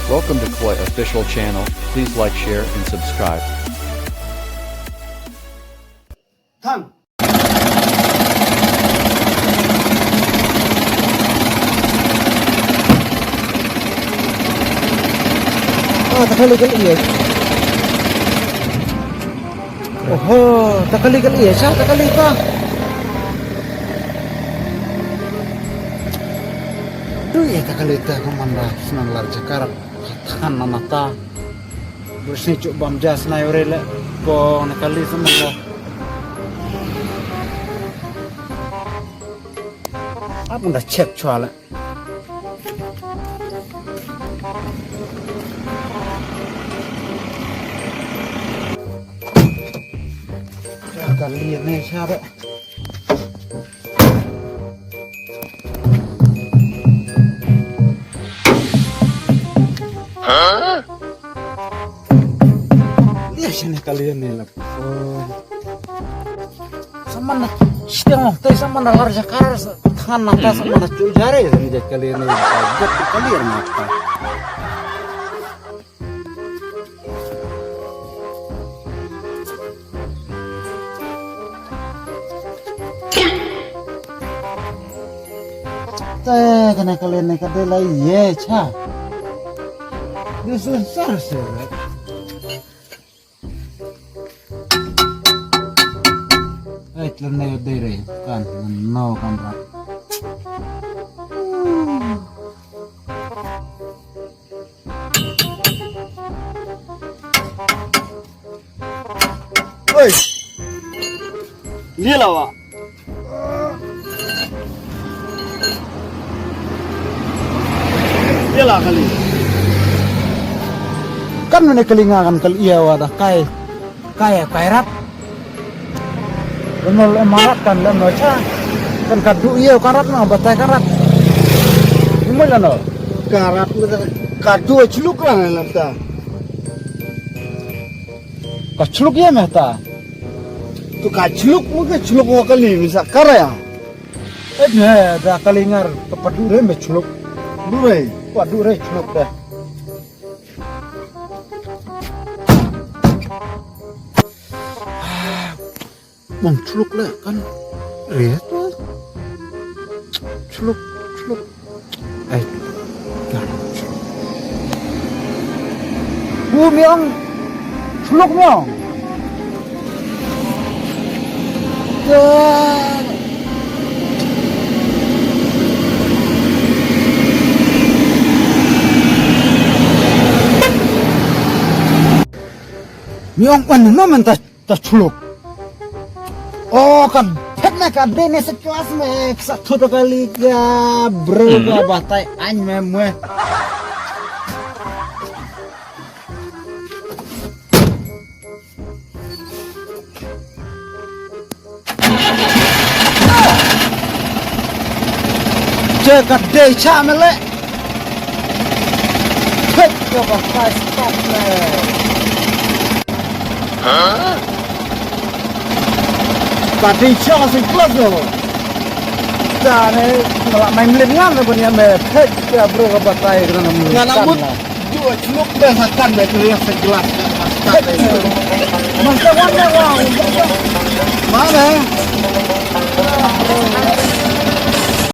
Welcome to Koi official channel. Please like, share, and subscribe. Thằng takalikan iya. Oh, takalikan iya. Siya takalika. Duh ya takalita komanda senang lar jakarap. Katakan namata. Bersih cuk bam jas na yorele. Ko nakali semua. Apa dah cek cuala. Kali ini siapa? Lihat sini kalian nih lah. Sama nak sedang teh sama nak larja karas kan nata sama nak jari ini jadi kalian ini. Jadi kalian apa? Teh kena kalian nak ada ye cha. This is sarse. Itu nih dere kan, no kamera. Oi, lihat lah. Lihat kali. Kan mana kelingakan kali iya wadah kaya kairat. Lemol emarat kan lemol cha kan kadu iya karat mah batai karat gimana no karat kadu celuk lah nanta kacluk ya mata tu kacluk mungkin celuk kali bisa karya ada kalingar kepadure me celuk dure padure celuk dah celuk lah kan lihat tuh celuk miang celuk miang miang mana naman ta celuk. Oh kan, pernah kan dene sekelas me satu kali ga berapa batai añ me. Jaga deh camele. Hei, coba stop me. Hah? Tadi cakap sekelas loh. Jadi kalau main lengan sebenarnya mepet ya bro ke batai kerana nggak namun dua celuk besakan betul yang segelas. Masa mana wang? Mana?